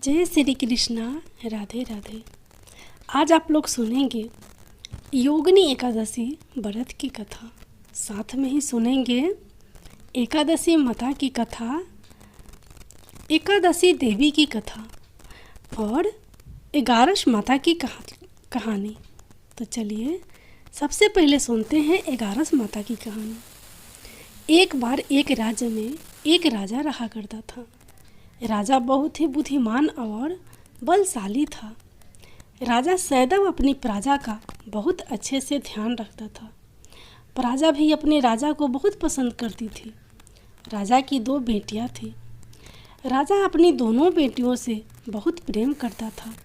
जय श्री कृष्णा। राधे राधे। आज आप लोग सुनेंगे योगिनी एकादशी व्रत की कथा, साथ में ही सुनेंगे एकादशी माता की कथा, एकादशी देवी की कथा और 11 माता की कहानी। तो चलिए सबसे पहले सुनते हैं 11 माता की कहानी। एक बार एक राज्य में एक राजा रहा करता था। राजा बहुत ही बुद्धिमान और बलशाली था। राजा सदैव अपनी प्रजा का बहुत अच्छे से ध्यान रखता था। प्रजा भी अपने राजा को बहुत पसंद करती थी। राजा की 2 बेटियां थीं। राजा अपनी दोनों बेटियों से बहुत प्रेम करता था।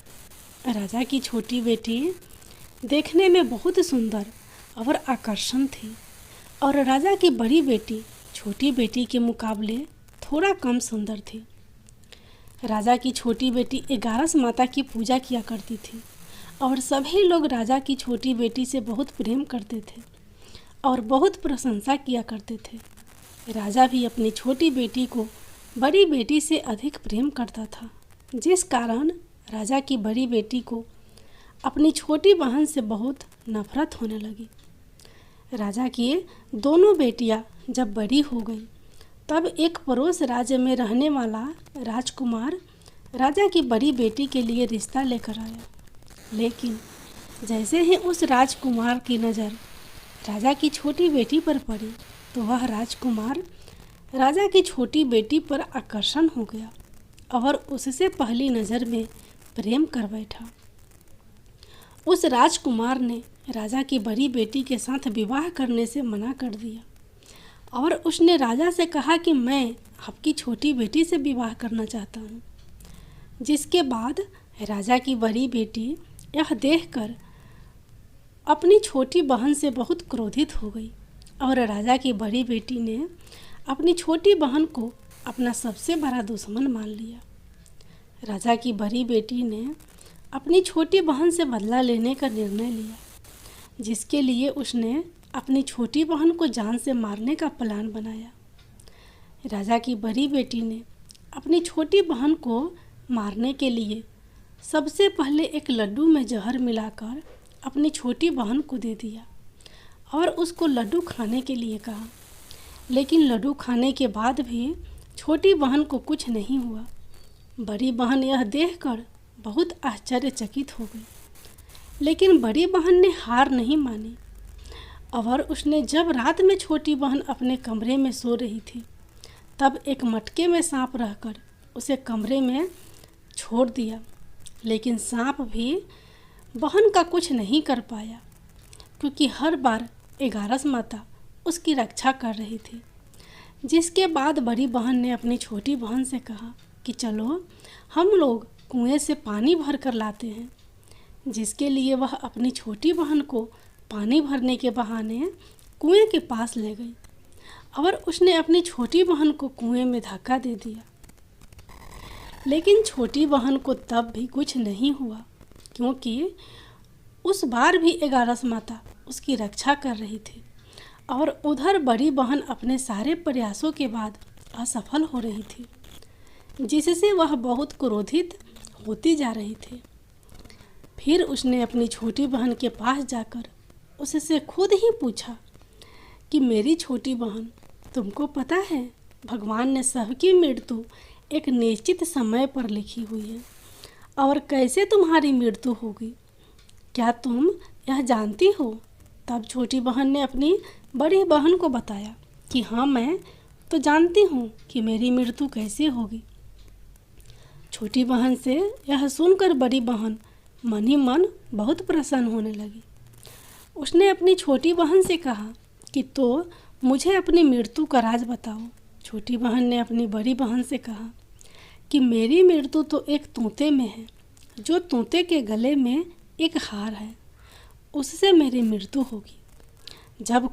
राजा की छोटी बेटी देखने में बहुत सुंदर और आकर्षण थी और राजा की बड़ी बेटी छोटी बेटी के मुकाबले थोड़ा कम सुंदर थी। राजा की छोटी बेटी 11 माता की पूजा किया करती थी और सभी लोग राजा की छोटी बेटी से बहुत प्रेम करते थे और बहुत प्रशंसा किया करते थे। राजा भी अपनी छोटी बेटी को बड़ी बेटी से अधिक प्रेम करता था, जिस कारण राजा की बड़ी बेटी को अपनी छोटी बहन से बहुत नफरत होने लगी। राजा की दोनों बेटियां जब बड़ी हो गई तब एक पड़ोस राज्य में रहने वाला राजकुमार राजा की बड़ी बेटी के लिए रिश्ता लेकर आया। लेकिन जैसे ही उस राजकुमार की नज़र राजा की छोटी बेटी पर पड़ी तो वह राजकुमार राजा की छोटी बेटी पर आकर्षण हो गया और उससे पहली नज़र में प्रेम कर बैठा। उस राजकुमार ने राजा की बड़ी बेटी के साथ विवाह करने से मना कर दिया और उसने राजा से कहा कि मैं आपकी छोटी बेटी से विवाह करना चाहता हूँ। जिसके बाद राजा की बड़ी बेटी यह देखकर अपनी छोटी बहन से बहुत क्रोधित हो गई और राजा की बड़ी बेटी ने अपनी छोटी बहन को अपना सबसे बड़ा दुश्मन मान लिया। राजा की बड़ी बेटी ने अपनी छोटी बहन से बदला लेने का निर्णय लिया, जिसके लिए उसने अपनी छोटी बहन को जान से मारने का प्लान बनाया। राजा की बड़ी बेटी ने अपनी छोटी बहन को मारने के लिए सबसे पहले एक लड्डू में जहर मिलाकर अपनी छोटी बहन को दे दिया और उसको लड्डू खाने के लिए कहा। लेकिन लड्डू खाने के बाद भी छोटी बहन को कुछ नहीं हुआ। बड़ी बहन यह देखकर बहुत आश्चर्यचकित हो गई, लेकिन बड़ी बहन ने हार नहीं मानी और उसने जब रात में छोटी बहन अपने कमरे में सो रही थी तब एक मटके में सांप रहकर उसे कमरे में छोड़ दिया। लेकिन सांप भी बहन का कुछ नहीं कर पाया, क्योंकि हर बार 11 माता उसकी रक्षा कर रही थी। जिसके बाद बड़ी बहन ने अपनी छोटी बहन से कहा कि चलो हम लोग कुएं से पानी भर कर लाते हैं। जिसके लिए वह अपनी छोटी बहन को पानी भरने के बहाने कुएं के पास ले गई और उसने अपनी छोटी बहन को कुएं में धक्का दे दिया। लेकिन छोटी बहन को तब भी कुछ नहीं हुआ, क्योंकि उस बार भी 11 माता उसकी रक्षा कर रही थी और उधर बड़ी बहन अपने सारे प्रयासों के बाद असफल हो रही थी, जिससे वह बहुत क्रोधित होती जा रही थी। फिर उसने अपनी छोटी बहन के पास जाकर उससे खुद ही पूछा कि मेरी छोटी बहन, तुमको पता है भगवान ने सबकी मृत्यु एक निश्चित समय पर लिखी हुई है और कैसे तुम्हारी मृत्यु होगी, क्या तुम यह जानती हो? तब छोटी बहन ने अपनी बड़ी बहन को बताया कि हाँ, मैं तो जानती हूँ कि मेरी मृत्यु कैसे होगी। छोटी बहन से यह सुनकर बड़ी बहन मन ही मन बहुत प्रसन्न होने लगी। उसने अपनी छोटी बहन से कहा कि तो मुझे अपनी मृत्यु का राज बताओ। छोटी बहन ने अपनी बड़ी बहन से कहा कि मेरी मृत्यु तो एक तोते में है, जो तोते के गले में एक हार है, उससे मेरी मृत्यु होगी। जब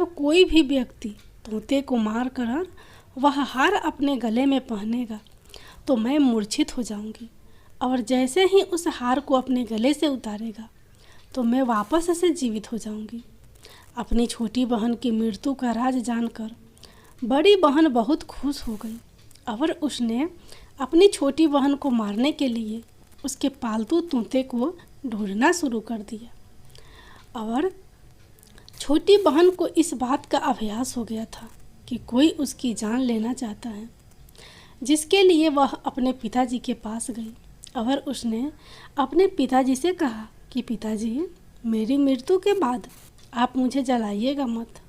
कोई भी व्यक्ति तोते को मार कर वह हार अपने गले में पहनेगा तो मैं मूर्छित हो जाऊंगी, और जैसे ही उस हार को अपने गले से उतारेगा तो मैं वापस से जीवित हो जाऊंगी। अपनी छोटी बहन की मृत्यु का राज जानकर बड़ी बहन बहुत खुश हो गई और उसने अपनी छोटी बहन को मारने के लिए उसके पालतू तोते को ढूंढना शुरू कर दिया। और छोटी बहन को इस बात का अभ्यास हो गया था कि कोई उसकी जान लेना चाहता है, जिसके लिए वह अपने पिताजी के पास गई और उसने अपने पिताजी से कहा कि पिताजी, मेरी मृत्यु के बाद आप मुझे जलाइएगा मत,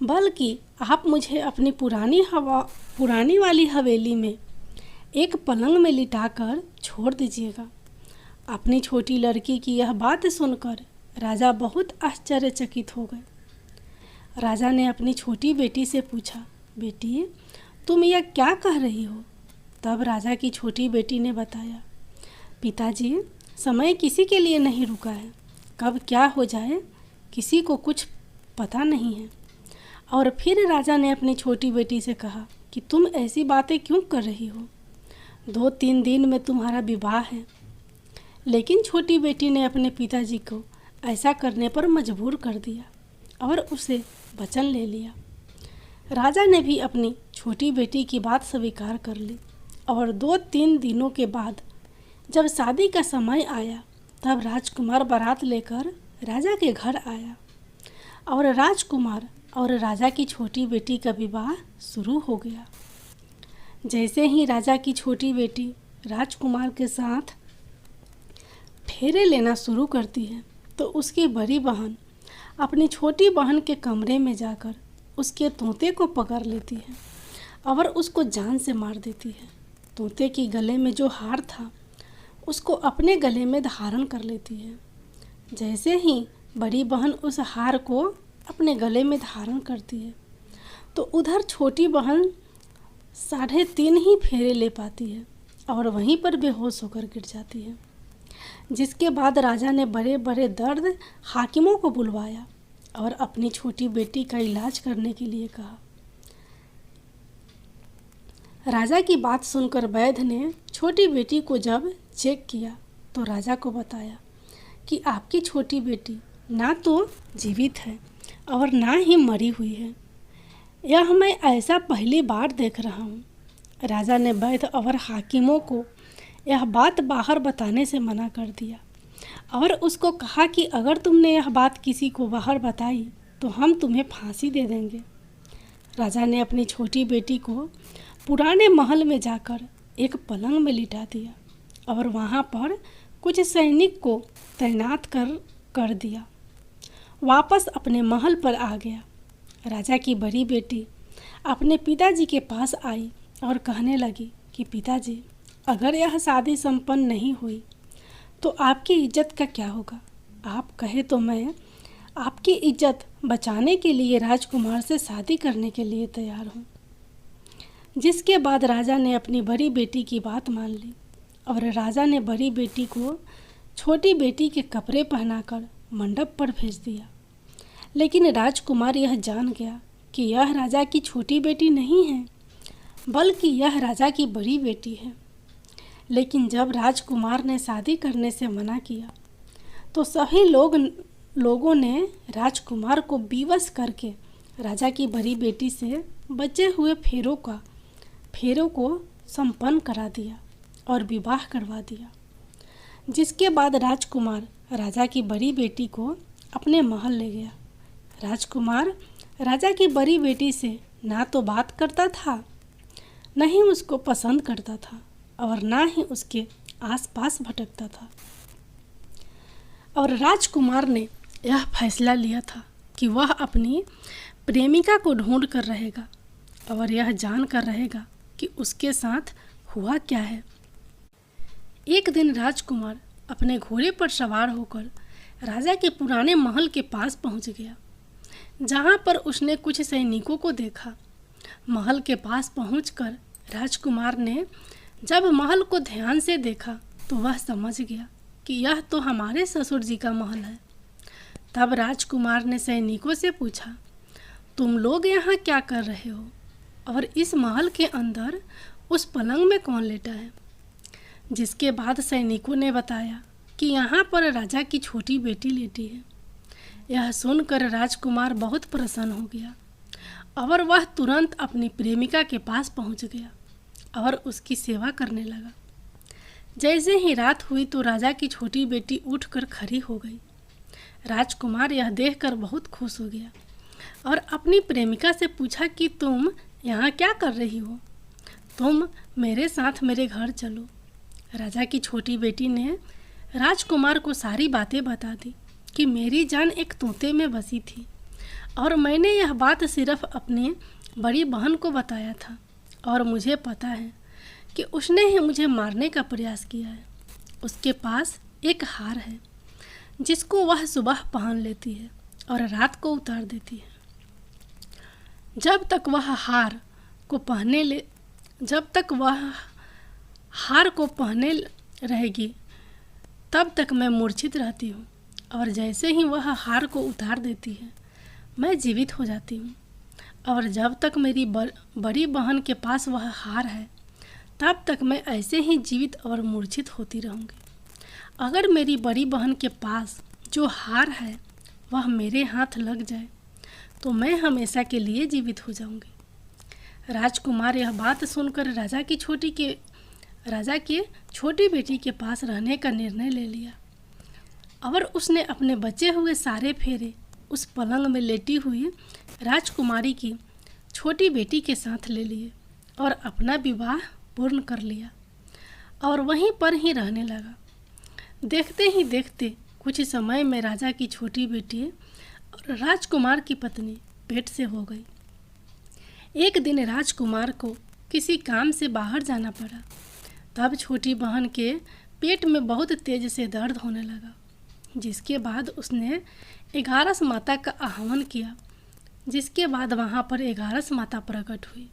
बल्कि आप मुझे अपनी पुरानी वाली हवेली में एक पलंग में लिटाकर छोड़ दीजिएगा। अपनी छोटी लड़की की यह बात सुनकर राजा बहुत आश्चर्यचकित हो गए। राजा ने अपनी छोटी बेटी से पूछा, बेटी, तुम यह क्या कह रही हो? तब राजा की छोटी बेटी ने बताया, पिताजी, समय किसी के लिए नहीं रुका है, कब क्या हो जाए किसी को कुछ पता नहीं है। और फिर राजा ने अपनी छोटी बेटी से कहा कि तुम ऐसी बातें क्यों कर रही हो? 2-3 दिन में तुम्हारा विवाह है। लेकिन छोटी बेटी ने अपने पिताजी को ऐसा करने पर मजबूर कर दिया और उसे वचन ले लिया। राजा ने भी अपनी छोटी बेटी की बात स्वीकार कर ली और 2-3 दिनों के बाद जब शादी का समय आया तब राजकुमार बारात लेकर राजा के घर आया और राजकुमार और राजा की छोटी बेटी का विवाह शुरू हो गया। जैसे ही राजा की छोटी बेटी राजकुमार के साथ फेरे लेना शुरू करती है तो उसकी बड़ी बहन अपनी छोटी बहन के कमरे में जाकर उसके तोते को पकड़ लेती है और उसको जान से मार देती है। तोते की गले में जो हार था उसको अपने गले में धारण कर लेती है। जैसे ही बड़ी बहन उस हार को अपने गले में धारण करती है तो उधर छोटी बहन 3.5 ही फेरे ले पाती है और वहीं पर बेहोश होकर गिर जाती है। जिसके बाद राजा ने बड़े बड़े दर्द हाकिमों को बुलवाया और अपनी छोटी बेटी का इलाज करने के लिए कहा। राजा की बात सुनकर वैद्य ने छोटी बेटी को जब चेक किया तो राजा को बताया कि आपकी छोटी बेटी ना तो जीवित है और ना ही मरी हुई है। यह मैं ऐसा पहली बार देख रहा हूँ। राजा ने वैद्य और हाकिमों को यह बात बाहर बताने से मना कर दिया और उसको कहा कि अगर तुमने यह बात किसी को बाहर बताई तो हम तुम्हें फांसी दे देंगे। राजा ने अपनी छोटी बेटी को पुराने महल में जाकर एक पलंग में लिटा दिया और वहाँ पर कुछ सैनिक को तैनात कर दिया। वापस अपने महल पर आ गया। राजा की बड़ी बेटी अपने पिताजी के पास आई और कहने लगी कि पिताजी, अगर यह शादी संपन्न नहीं हुई तो आपकी इज्जत का क्या होगा? आप कहे तो मैं आपकी इज्जत बचाने के लिए राजकुमार से शादी करने के लिए तैयार हूँ। जिसके बाद राजा ने अपनी बड़ी बेटी की बात मान ली और राजा ने बड़ी बेटी को छोटी बेटी के कपड़े पहनाकर मंडप पर भेज दिया। लेकिन राजकुमार यह जान गया कि यह राजा की छोटी बेटी नहीं है, बल्कि यह राजा की बड़ी बेटी है। लेकिन जब राजकुमार ने शादी करने से मना किया तो सभी लोगों ने राजकुमार को विवश करके राजा की बड़ी बेटी से बचे हुए फेरों को संपन्न करा दिया और विवाह करवा दिया। जिसके बाद राजकुमार राजा की बड़ी बेटी को अपने महल ले गया। राजकुमार राजा की बड़ी बेटी से ना तो बात करता था, न ही उसको पसंद करता था और ना ही उसके आसपास भटकता था। और राजकुमार ने यह फैसला लिया था कि वह अपनी प्रेमिका को ढूंढ कर रहेगा और यह जान कर रहेगा कि उसके साथ हुआ क्या है। एक दिन राजकुमार अपने घोड़े पर सवार होकर राजा के पुराने महल के पास पहुंच गया, जहां पर उसने कुछ सैनिकों को देखा। महल के पास पहुंचकर राजकुमार ने जब महल को ध्यान से देखा तो वह समझ गया कि यह तो हमारे ससुर जी का महल है। तब राजकुमार ने सैनिकों से पूछा, तुम लोग यहाँ क्या कर रहे हो और इस महल के अंदर उस पलंग में कौन लेटा है? जिसके बाद सैनिकों ने बताया कि यहाँ पर राजा की छोटी बेटी लेटी है। यह सुनकर राजकुमार बहुत प्रसन्न हो गया और वह तुरंत अपनी प्रेमिका के पास पहुँच गया और उसकी सेवा करने लगा। जैसे ही रात हुई तो राजा की छोटी बेटी उठकर खड़ी हो गई। राजकुमार यह देखकर बहुत खुश हो गया और अपनी प्रेमिका से पूछा कि तुम यहाँ क्या कर रही हो? तुम मेरे साथ मेरे घर चलो। राजा की छोटी बेटी ने राजकुमार को सारी बातें बता दी कि मेरी जान एक तोते में बसी थी और मैंने यह बात सिर्फ अपनी बड़ी बहन को बताया था और मुझे पता है कि उसने ही मुझे मारने का प्रयास किया है। उसके पास एक हार है जिसको वह सुबह पहन लेती है और रात को उतार देती है। जब तक वह हार को पहने रहेगी तब तक मैं मूर्छित रहती हूँ और जैसे ही वह हार को उतार देती है मैं जीवित हो जाती हूँ। और जब तक मेरी बड़ी बहन के पास वह हार है तब तक मैं ऐसे ही जीवित और मूर्छित होती रहूँगी। अगर मेरी बड़ी बहन के पास जो हार है वह मेरे हाथ लग जाए तो मैं हमेशा के लिए जीवित हो जाऊँगी। राजकुमार यह बात सुनकर राजा की छोटी बेटी के पास रहने का निर्णय ले लिया और उसने अपने बचे हुए सारे फेरे उस पलंग में लेटी हुई राजकुमारी की छोटी बेटी के साथ ले लिए और अपना विवाह पूर्ण कर लिया और वहीं पर ही रहने लगा। देखते ही देखते कुछ समय में राजा की छोटी बेटी और राजकुमार की पत्नी पेट से हो गई। एक दिन राजकुमार को किसी काम से बाहर जाना पड़ा। तब छोटी बहन के पेट में बहुत तेज से दर्द होने लगा, जिसके बाद उसने 11 माता का आह्वान किया। जिसके बाद वहाँ पर 11 माता प्रकट हुई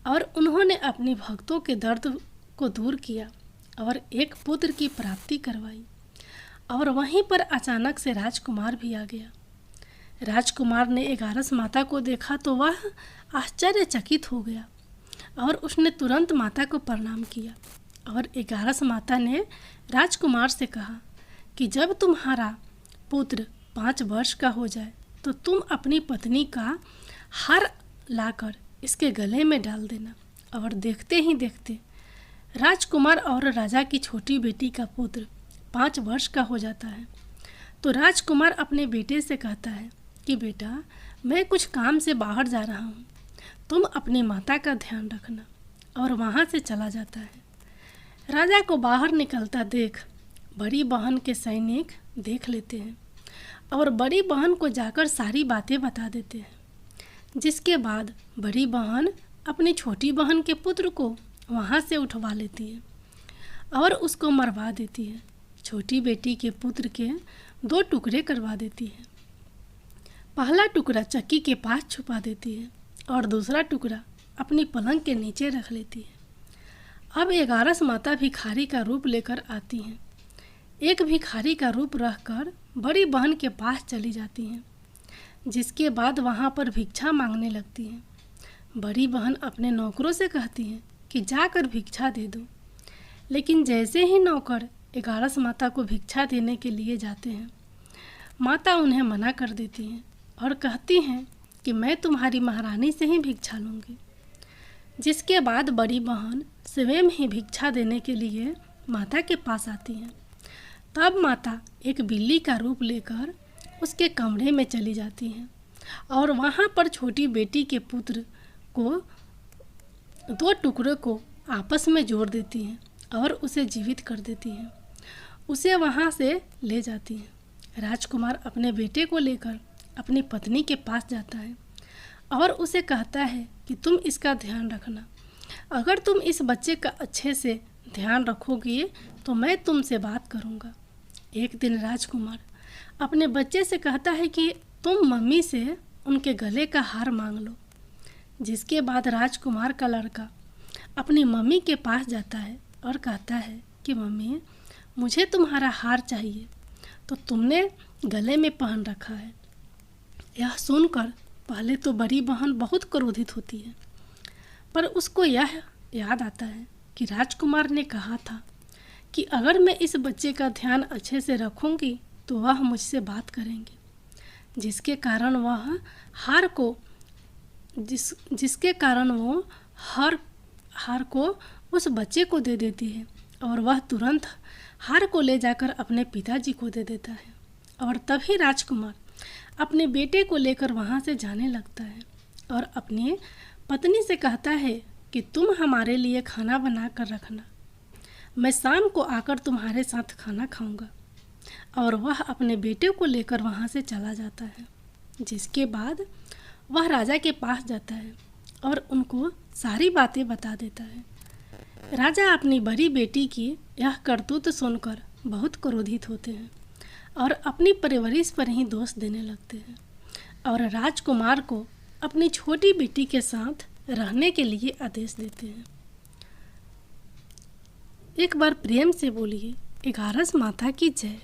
और उन्होंने अपनी भक्तों के दर्द को दूर किया और एक पुत्र की प्राप्ति करवाई। और वहीं पर अचानक से राजकुमार भी आ गया। राजकुमार ने 11 माता को देखा तो वह आश्चर्यचकित हो गया और उसने तुरंत माता को प्रणाम किया। और 11 माता ने राजकुमार से कहा कि जब तुम्हारा पुत्र 5 वर्ष का हो जाए तो तुम अपनी पत्नी का हार लाकर इसके गले में डाल देना। और देखते ही देखते राजकुमार और राजा की छोटी बेटी का पुत्र 5 वर्ष का हो जाता है। तो राजकुमार अपने बेटे से कहता है कि बेटा, मैं कुछ काम से बाहर जा रहा हूँ, तुम अपनी माता का ध्यान रखना। और वहाँ से चला जाता है। राजा को बाहर निकलता देख बड़ी बहन के सैनिक देख लेते हैं और बड़ी बहन को जाकर सारी बातें बता देते हैं। जिसके बाद बड़ी बहन अपनी छोटी बहन के पुत्र को वहाँ से उठवा लेती है और उसको मरवा देती है। छोटी बेटी के पुत्र के 2 टुकड़े करवा देती है। पहला टुकड़ा चक्की के पास छुपा देती है और दूसरा टुकड़ा अपनी पलंग के नीचे रख लेती है। अब 11 माता भिखारी का रूप लेकर आती हैं। एक भिखारी का रूप रखकर बड़ी बहन के पास चली जाती हैं। जिसके बाद वहाँ पर भिक्षा मांगने लगती हैं। बड़ी बहन अपने नौकरों से कहती हैं कि जाकर भिक्षा दे दो। लेकिन जैसे ही नौकर 11 माता को भिक्षा देने के लिए जाते हैं, माता उन्हें मना कर देती हैं और कहती हैं कि मैं तुम्हारी महारानी से ही भिक्षा लूँगी। जिसके बाद बड़ी बहन स्वयं ही भिक्षा देने के लिए माता के पास आती हैं। तब माता एक बिल्ली का रूप लेकर उसके कमरे में चली जाती हैं और वहाँ पर छोटी बेटी के पुत्र को 2 टुकड़ों को आपस में जोड़ देती हैं और उसे जीवित कर देती हैं। उसे वहाँ से ले जाती हैं। राजकुमार अपने बेटे को लेकर अपनी पत्नी के पास जाता है और उसे कहता है कि तुम इसका ध्यान रखना। अगर तुम इस बच्चे का अच्छे से ध्यान रखोगी तो मैं तुमसे बात करूँगा। एक दिन राजकुमार अपने बच्चे से कहता है कि तुम मम्मी से उनके गले का हार मांग लो। जिसके बाद राजकुमार का लड़का अपनी मम्मी के पास जाता है और कहता है कि मम्मी, मुझे तुम्हारा हार चाहिए तो तुमने गले में पहन रखा है। यह सुनकर पहले तो बड़ी बहन बहुत क्रोधित होती है, पर उसको यह याद आता है कि राजकुमार ने कहा था कि अगर मैं इस बच्चे का ध्यान अच्छे से रखूंगी तो वह मुझसे बात करेंगे। जिसके कारण वो हार को उस बच्चे को दे देती है और वह तुरंत हार को ले जाकर अपने पिताजी को दे देता है। और तभी राजकुमार अपने बेटे को लेकर वहाँ से जाने लगता है और अपनी पत्नी से कहता है कि तुम हमारे लिए खाना बना कर रखना, मैं शाम को आकर तुम्हारे साथ खाना खाऊंगा। और वह अपने बेटे को लेकर वहाँ से चला जाता है, जिसके बाद वह राजा के पास जाता है और उनको सारी बातें बता देता है। राजा अपनी बड़ी बेटी की यह करतूत सुनकर बहुत क्रोधित होते हैं और अपनी परवरिश पर ही दोष देने लगते हैं और राजकुमार को अपनी छोटी बेटी के साथ रहने के लिए आदेश देते हैं। एक बार प्रेम से बोलिए 11 माता की जय।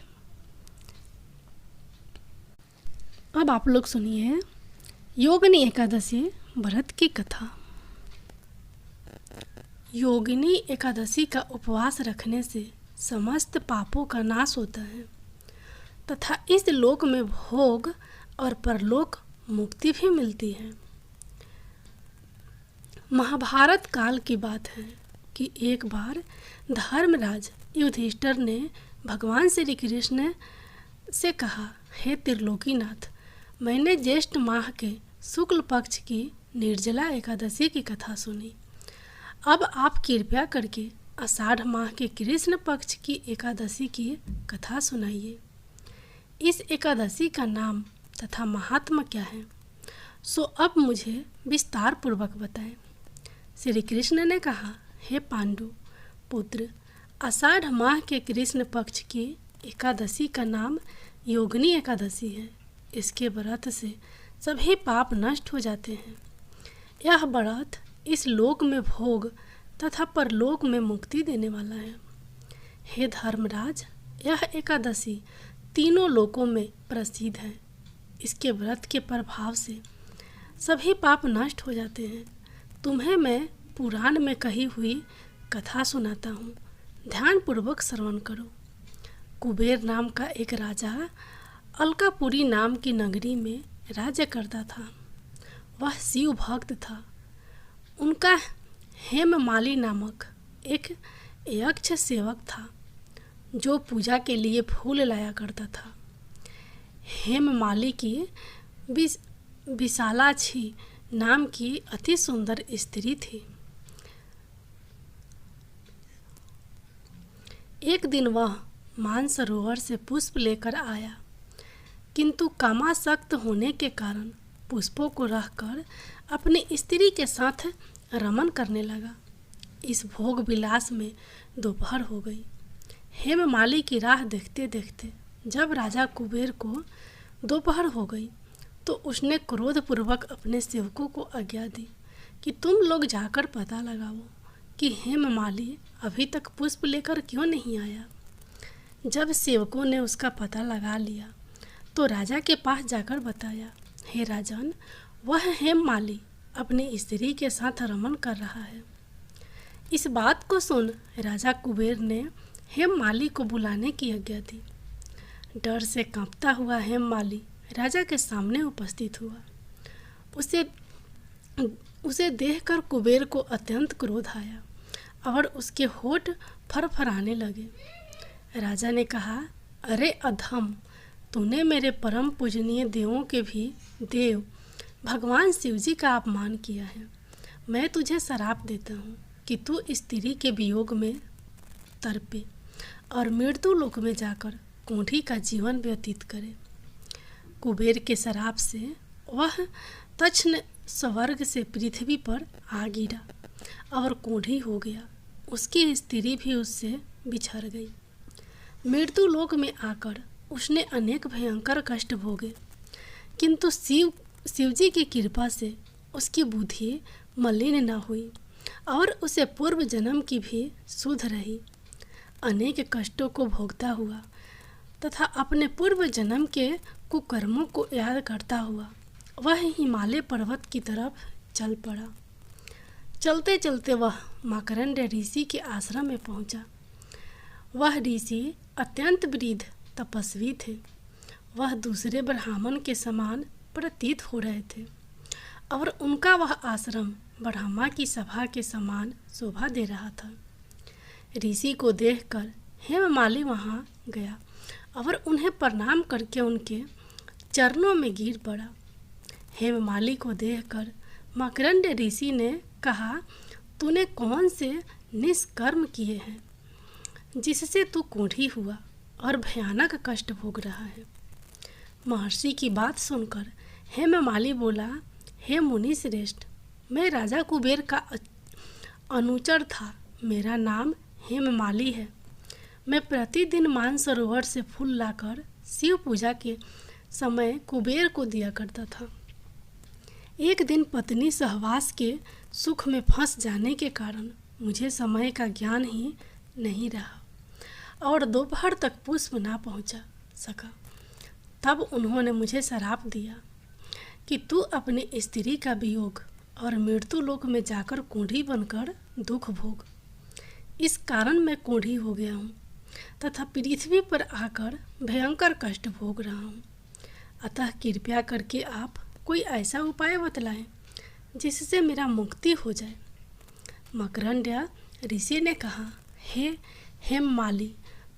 अब आप लोग सुनिए योगिनी एकादशी व्रत की कथा। योगिनी एकादशी का उपवास रखने से समस्त पापों का नाश होता है तथा इस लोक में भोग और परलोक मुक्ति भी मिलती है। महाभारत काल की बात है कि एक बार धर्मराज युधिष्ठिर ने भगवान श्री कृष्ण से कहा, हे त्रिलोकीनाथ, मैंने ज्येष्ठ माह के शुक्ल पक्ष की निर्जला एकादशी की कथा सुनी। अब आप कृपया करके आषाढ़ माह के कृष्ण पक्ष की एकादशी की कथा सुनाइए। इस एकादशी का नाम तथा महात्मा क्या है, सो अब मुझे विस्तार पूर्वक बताएं। श्री कृष्ण ने कहा, हे पांडु पुत्र, आषाढ़ माह के कृष्ण पक्ष की एकादशी का नाम योगिनी एकादशी है। इसके व्रत से सभी पाप नष्ट हो जाते हैं। यह व्रत इस लोक में भोग तथा परलोक में मुक्ति देने वाला है। हे धर्मराज, यह एकादशी तीनों लोकों में प्रसिद्ध है। इसके व्रत के प्रभाव से सभी पाप नष्ट हो जाते हैं। तुम्हें मैं पुराण में कही हुई कथा सुनाता हूँ, ध्यानपूर्वक श्रवण करो। कुबेर नाम का एक राजा अलकापुरी नाम की नगरी में राज्य करता था। वह शिव भक्त था। उनका हेममाली नामक एक यक्ष सेवक था जो पूजा के लिए फूल लाया करता था। हेममाली की विशालाक्षी नाम की अति सुंदर स्त्री थी। एक दिन वह मानसरोवर से पुष्प लेकर आया, किंतु कामासक्त होने के कारण पुष्पों को रखकर अपनी स्त्री के साथ रमन करने लगा। इस भोग विलास में दोपहर हो गई। हेममाली की राह देखते देखते जब राजा कुबेर को दोपहर हो गई तो उसने क्रोधपूर्वक अपने सेवकों को आज्ञा दी कि तुम लोग जाकर पता लगाओ कि हेममाली अभी तक पुष्प लेकर क्यों नहीं आया। जब सेवकों ने उसका पता लगा लिया तो राजा के पास जाकर बताया, हे राजन, वह हेममाली अपनी स्त्री के साथ रमन कर रहा है। इस बात को सुन राजा कुबेर ने हेममाली को बुलाने की आज्ञा दी। डर से कांपता हुआ हेममाली राजा के सामने उपस्थित हुआ। उसे देखकर कुबेर को अत्यंत क्रोध आया और उसके होठ फरफराने लगे। राजा ने कहा, अरे अधम, तूने मेरे परम पूजनीय देवों के भी देव भगवान शिवजी का अपमान किया है। मैं तुझे श्राप देता हूँ कि तू स्त्री के वियोग में तड़पे और मृत्यु लोक में जाकर कोढ़ी का जीवन व्यतीत करे। कुबेर के श्राप से वह तक्षण स्वर्ग से पृथ्वी पर आ गिरा और कोढ़ी हो गया। उसकी स्त्री भी उससे बिछड़ गई। मृत्यु लोक में आकर उसने अनेक भयंकर कष्ट भोगे, किंतु शिवजी की कृपा से उसकी बुद्धि मलिन न हुई और उसे पूर्व जन्म की भी सुध रही। अनेक कष्टों को भोगता हुआ तथा अपने पूर्व जन्म के कुकर्मों को याद करता हुआ वह हिमालय पर्वत की तरफ चल पड़ा। चलते चलते वह मकरंद ऋषि के आश्रम में पहुंचा। वह ऋषि अत्यंत वृद्ध तपस्वी थे। वह दूसरे ब्राह्मण के समान प्रतीत हो रहे थे और उनका वह आश्रम ब्रह्मा की सभा के समान शोभा दे रहा था। ऋषि को देखकर हेममाली वहाँ गया और उन्हें प्रणाम करके उनके चरणों में गिर पड़ा। हेममाली को देखकर मकरंद ऋषि ने कहा, तूने कौन से निष्कर्म किए हैं जिससे तू कोढ़ी हुआ और भयानक कष्ट भोग रहा है। महर्षि की बात सुनकर हेममाली बोला, हे मुनि श्रेष्ठ, मैं राजा कुबेर का अनुचर था। मेरा नाम हेममाली है। मैं प्रतिदिन मानसरोवर से फूल लाकर शिव पूजा के समय कुबेर को दिया करता था। एक दिन पत्नी सहवास के सुख में फंस जाने के कारण मुझे समय का ज्ञान ही नहीं रहा और दोपहर तक पुष्प ना पहुंचा सका। तब उन्होंने मुझे श्राप दिया कि तू अपनी स्त्री का वियोग और मृत्यु लोक में जाकर कोढ़ी बनकर दुख भोग। इस कारण मैं कोढ़ी हो गया हूँ तथा पृथ्वी पर आकर भयंकर कष्ट भोग रहा हूँ। अतः कृपया करके आप कोई ऐसा उपाय बतलाएं जिससे मेरा मुक्ति हो जाए। मकरंद ऋषि ने कहा, हे हेममाली,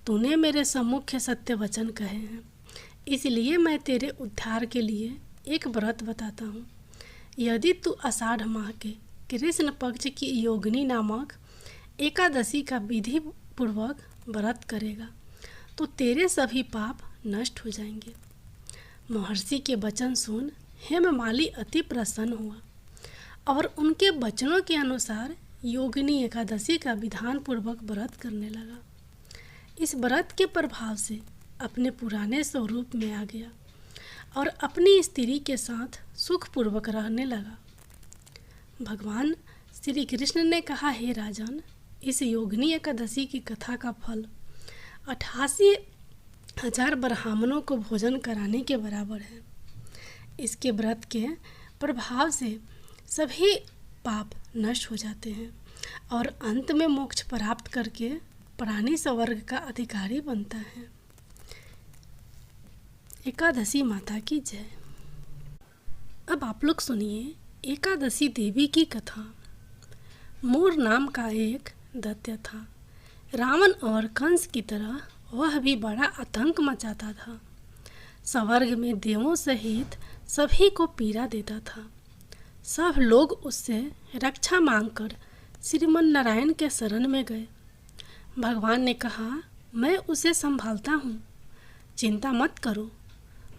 तूने मेरे सम्मुख सत्य वचन कहे हैं, इसलिए मैं तेरे उद्धार के लिए एक व्रत बताता हूँ। यदि तू आषाढ़ माह के कृष्ण पक्ष की योगिनी नामक एकादशी का विधि पूर्वक व्रत करेगा तो तेरे सभी पाप नष्ट हो जाएंगे। महर्षि के वचन सुन हेममाली अति प्रसन्न हुआ और उनके वचनों के अनुसार योगिनी एकादशी का विधान पूर्वक व्रत करने लगा। इस व्रत के प्रभाव से अपने पुराने स्वरूप में आ गया और अपनी स्त्री के साथ सुखपूर्वक रहने लगा। भगवान श्री कृष्ण ने कहा, हे राजन, इस योगिनी एकादशी की कथा का फल 88,000 ब्राह्मणों को भोजन कराने के बराबर है। इसके व्रत के प्रभाव से सभी पाप नष्ट हो जाते हैं और अंत में मोक्ष प्राप्त करके प्राणी स्वर्ग का अधिकारी बनता है। एकादशी माता की जय। अब आप लोग सुनिए एकादशी देवी की कथा। मोर नाम का एक दैत्य था। रावण और कंस की तरह वह भी बड़ा आतंक मचाता था। स्वर्ग में देवों सहित सभी को पीड़ा देता था। सब लोग उससे रक्षा मांगकर श्रीमन नारायण के शरण में गए। भगवान ने कहा, मैं उसे संभालता हूँ, चिंता मत करो।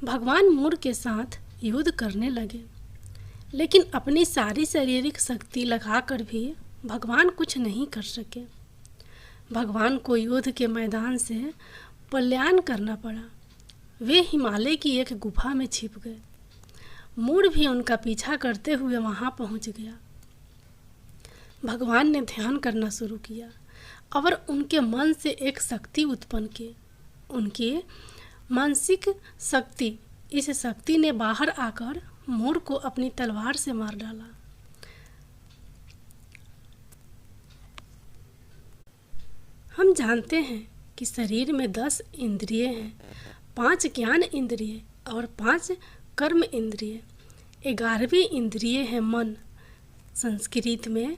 भगवान मोर के साथ युद्ध करने लगे, लेकिन अपनी सारी शारीरिक शक्ति लगाकर भी भगवान कुछ नहीं कर सके। भगवान को युद्ध के मैदान से पलायन करना पड़ा। वे हिमालय की एक गुफा में छिप गए। मोर भी उनका पीछा करते हुए वहां पहुंच गया। भगवान ने ध्यान करना शुरू किया और उनके मन से एक शक्ति उत्पन्न की। उनकी मानसिक शक्ति, इस शक्ति ने बाहर आकर मोर को अपनी तलवार से मार डाला। हम जानते हैं कि शरीर में 10 इंद्रिय हैं, 5 ज्ञान इंद्रिय और 5 कर्म इंद्रिय। 11वीं इंद्रिय है मन। संस्कृत में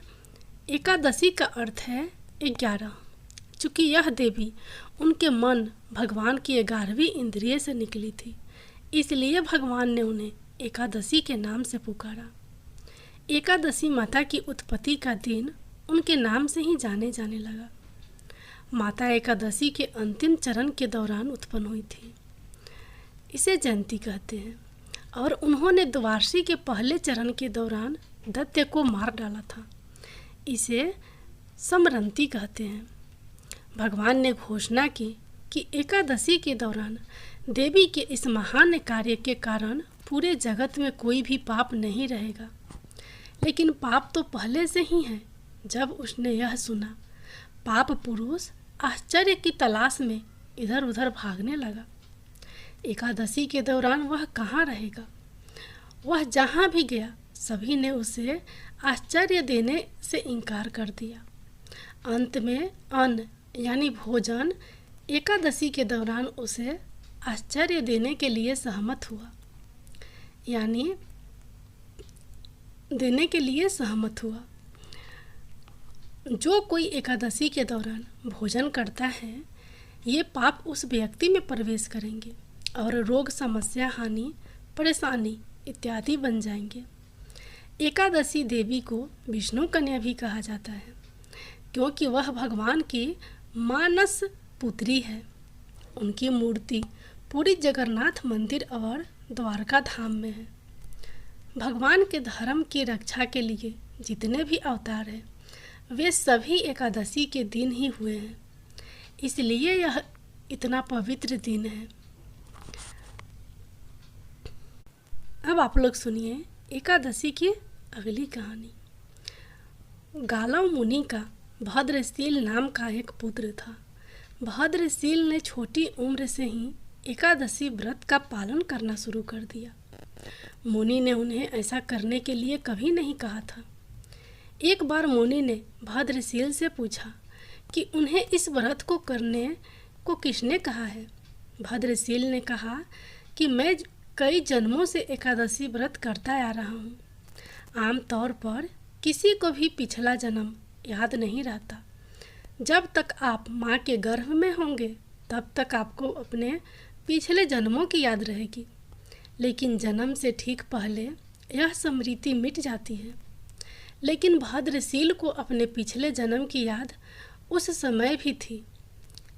एकादशी का अर्थ है 11। चूँकि यह देवी उनके मन भगवान की 11वीं इंद्रिय से निकली थी, इसलिए भगवान ने उन्हें एकादशी के नाम से पुकारा। एकादशी माता की उत्पत्ति का दिन उनके नाम से ही जाने जाने लगा। माता एकादशी के अंतिम चरण के दौरान उत्पन्न हुई थी, इसे जयंती कहते हैं, और उन्होंने द्वादशी के पहले चरण के दौरान दैत्य को मार डाला था, इसे समरंती कहते हैं। भगवान ने घोषणा की कि एकादशी के दौरान देवी के इस महान कार्य के कारण पूरे जगत में कोई भी पाप नहीं रहेगा। लेकिन पाप तो पहले से ही है। जब उसने यह सुना, पाप पुरुष आश्चर्य की तलाश में इधर उधर भागने लगा। एकादशी के दौरान वह कहाँ रहेगा? वह जहाँ भी गया सभी ने उसे आश्चर्य देने से इनकार कर दिया। अंत में अन्न यानी भोजन एकादशी के दौरान उसे आश्चर्य देने के लिए सहमत हुआ। यानी देने के लिए सहमत हुआ। जो कोई एकादशी के दौरान भोजन करता है, ये पाप उस व्यक्ति में प्रवेश करेंगे और रोग, समस्या, हानि, परेशानी इत्यादि बन जाएंगे। एकादशी देवी को विष्णु कन्या भी कहा जाता है, क्योंकि वह भगवान की मानस पुत्री है। उनकी मूर्ति पूरी जगन्नाथ मंदिर और द्वारका धाम में है। भगवान के धर्म की रक्षा के लिए जितने भी अवतार हैं, वे सभी एकादशी के दिन ही हुए हैं, इसलिए यह इतना पवित्र दिन है। अब आप लोग सुनिए एकादशी की अगली कहानी। गालव मुनि का भद्रशील नाम का एक पुत्र था। भद्रशील ने छोटी उम्र से ही एकादशी व्रत का पालन करना शुरू कर दिया। मुनि ने उन्हें ऐसा करने के लिए कभी नहीं कहा था। एक बार मुनि ने भद्रशील से पूछा कि उन्हें इस व्रत को करने को किसने कहा है। भद्रशील ने कहा कि मैं कई जन्मों से एकादशी व्रत करता आ रहा हूँ। आमतौर पर किसी को भी पिछला जन्म याद नहीं रहता। जब तक आप माँ के गर्भ में होंगे तब तक आपको अपने पिछले जन्मों की याद रहेगी, लेकिन जन्म से ठीक पहले यह स्मृति मिट जाती है। लेकिन भद्रशील को अपने पिछले जन्म की याद उस समय भी थी।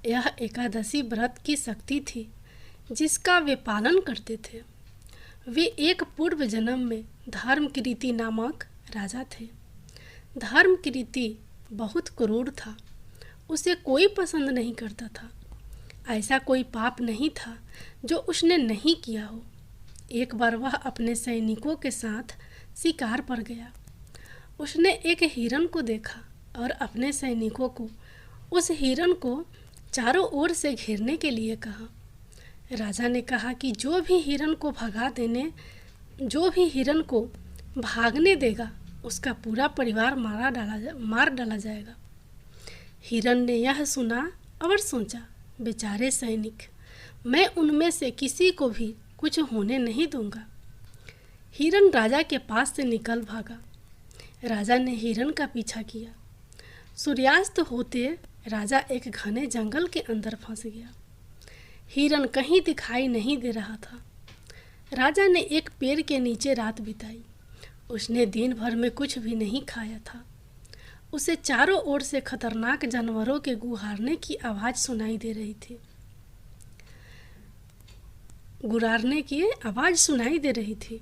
यह एकादशी व्रत की शक्ति थी जिसका वे पालन करते थे। वे एक पूर्व जन्म में धर्मकीर्ति नामक राजा थे। धर्मकीर्ति बहुत क्रूर था, उसे कोई पसंद नहीं करता था। ऐसा कोई पाप नहीं था जो उसने नहीं किया हो। एक बार वह अपने सैनिकों के साथ शिकार पर गया। उसने एक हिरण को देखा और अपने सैनिकों को उस हिरण को चारों ओर से घेरने के लिए कहा। राजा ने कहा कि जो भी हिरण को भागने देगा उसका पूरा परिवार मार डाला जाएगा। हिरण ने यह सुना और सोचा, बेचारे सैनिक, मैं उनमें से किसी को भी कुछ होने नहीं दूंगा। हिरण राजा के पास से निकल भागा। राजा ने हिरण का पीछा किया। सूर्यास्त होते राजा एक घने जंगल के अंदर फंस गया। हिरण कहीं दिखाई नहीं दे रहा था। राजा ने एक पेड़ के नीचे रात बिताई। उसने दिन भर में कुछ भी नहीं खाया था। उसे चारों ओर से खतरनाक जानवरों के गुहारने की आवाज़ सुनाई दे रही थी।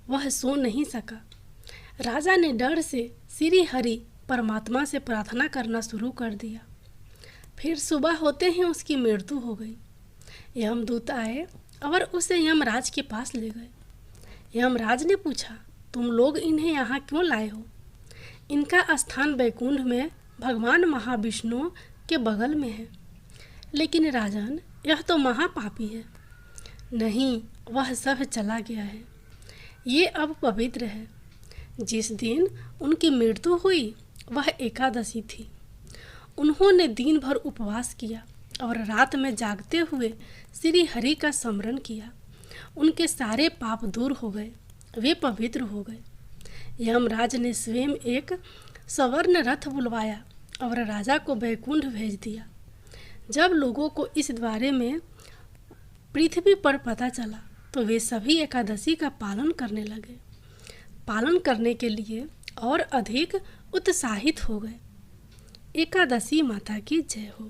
वह सो नहीं सका। राजा ने डर से श्री हरि परमात्मा से प्रार्थना करना शुरू कर दिया। फिर सुबह होते ही उसकी मृत्यु हो गई। यमदूत आए और उसे यमराज के पास ले गए। यमराज ने पूछा, तुम लोग इन्हें यहाँ क्यों लाए हो? इनका स्थान वैकुंठ में भगवान महाविष्णु के बगल में है। लेकिन राजन, यह तो महापापी है। नहीं, वह सब चला गया है। ये अब पवित्र है। जिस दिन उनकी मृत्यु हुई वह एकादशी थी। उन्होंने दिन भर उपवास किया और रात में जागते हुए श्री हरि का स्मरण किया। उनके सारे पाप दूर हो गए, वे पवित्र हो गए। यमराज ने स्वयं एक स्वर्ण रथ बुलवाया और राजा को वैकुंठ भेज दिया। जब लोगों को इस बारे में पृथ्वी पर पता चला तो वे सभी एकादशी का पालन करने लगे। पालन करने के लिए और अधिक उत्साहित हो गए। एकादशी माता की जय हो।